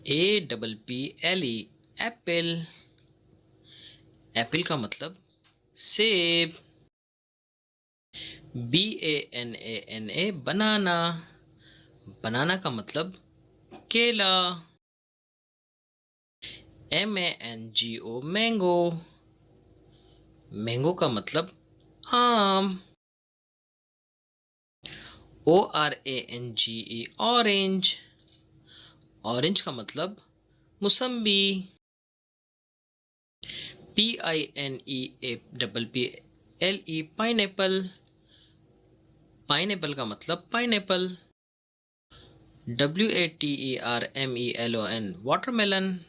APPLE Apple. Apple का मतलब सेब। BANANA बनाना। बनाना का मतलब केला। MANGO mango. मैंगो का मतलब आम। ORANGE orange. ऑरेंज का मतलब मुसम्बी। PINEAPPLE pineapple. पाइनएप्पल का मतलब पाइनएप्पल। WATERMELON watermelon.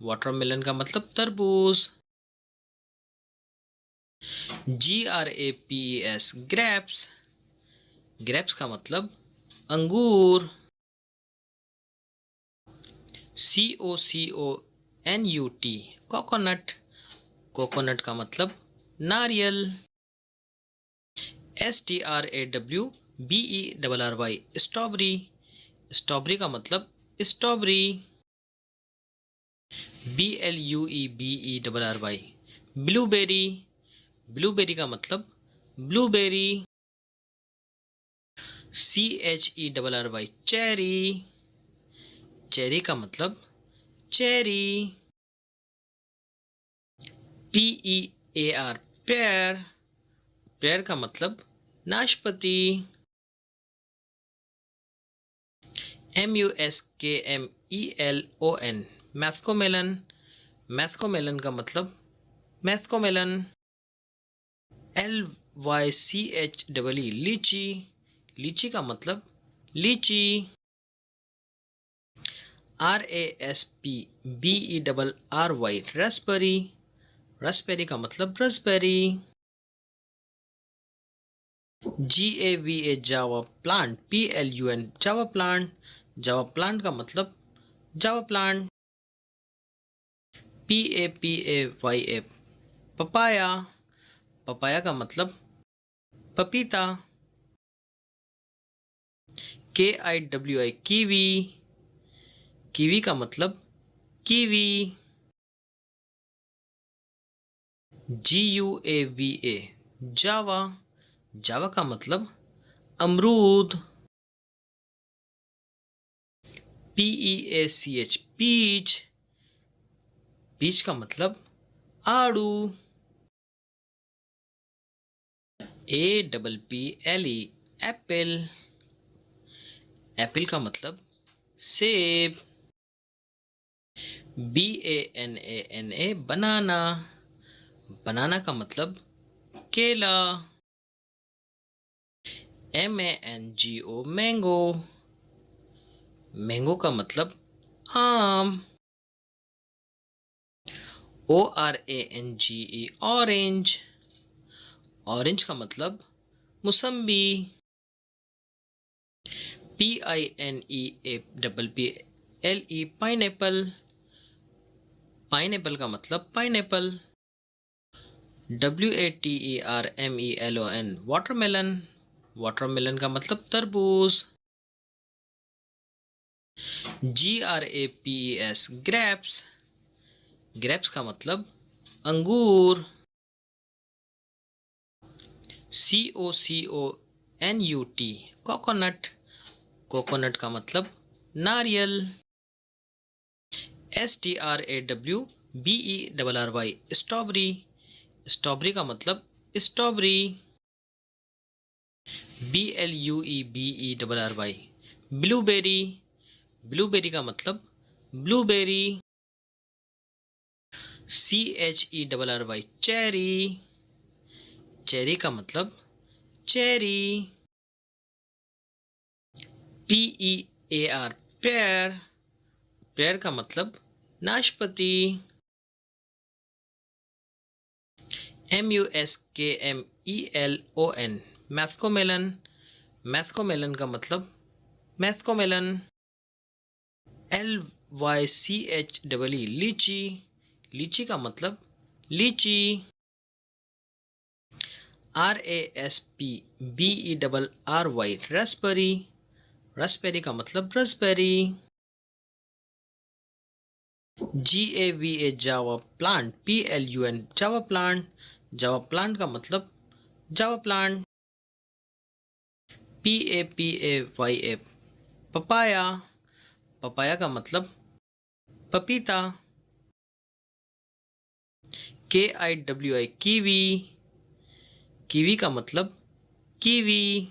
वाटरमेलन का मतलब तरबूज। GRAPES grapes. ग्रेप्स का मतलब अंगूर। COCONUT coconut. कोकोनट का मतलब नारियल। STRAWBERRY strawberry. स्ट्रॉबेरी का मतलब स्ट्रॉबेरी। BLUEBERRY blueberry. ब्लूबेरी का मतलब ब्लूबेरी। CHERRY cherry. चेरी का मतलब चेरी। PEAR pair. पेयर का मतलब नाशपाती। MUSKMELON मैथ्कोमेलन। मैथ्कोमेलन का मतलब मैथ्कोमेलन। LYCHEE लीची। लीची का मतलब लीची। RASPBERRY Raspberry. रास्पबेरी का मतलब रास्पबेरी। GAVA जावा प्लांट। PLUN जावा प्लांट। जावा प्लांट का मतलब जावा प्लांट। PAPAYA papaya. पपाया का मतलब पपीता। KIWI kiwi. कीवी का मतलब कीवी। GUAVA जावा। जावा का मतलब अमरूद। PEACH peach. पीच का मतलब आड़ू। APPLE Apple. एप्पल का मतलब सेब। BANANA बनाना। बनाना का मतलब केला। MANGO mango. मैंगो का मतलब आम। ORANGE orange. ऑरेंज का मतलब मुसम्बी। PINEAPPLE pineapple. पाइनएप्पल का मतलब पाइनएप्पल। WATERMELON watermelon. वाटरमेलन का मतलब तरबूज। GRAPES grapes. ग्रेप्स का मतलब अंगूर। COCONUT coconut. कोकोनट का मतलब नारियल। STRAWBERRY strawberry. स्ट्रॉबेरी का मतलब स्ट्रॉबेरी। BLUEBERRY blueberry. ब्लूबेरी का मतलब ब्लूबेरी। CHERRY cherry. चेरी का मतलब चेरी। PEAR pair. पेयर का मतलब नाशपाती। MUSKMELON मैथ्कोमेलन। मैथ्कोमेलन का मतलब मैथ्कोमेलन। LYCHEE लीची। लीची का मतलब लीची। RASPBERRY Raspberry. रास्पबेरी का मतलब रास्पबेरी। GAVA जावा प्लांट, PLUN जावा प्लांट, जावा प्लांट का मतलब जावा प्लांट। PAPAYA पपाया, पपाया का मतलब पपीता। KIWI कीवी, कीवी का मतलब कीवी।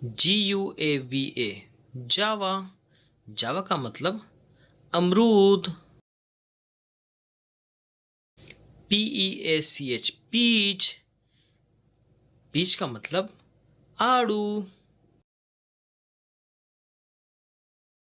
GUAVA जावा, जावा का मतलब अमरूद। PEACH पीच, पीच का मतलब आड़ू।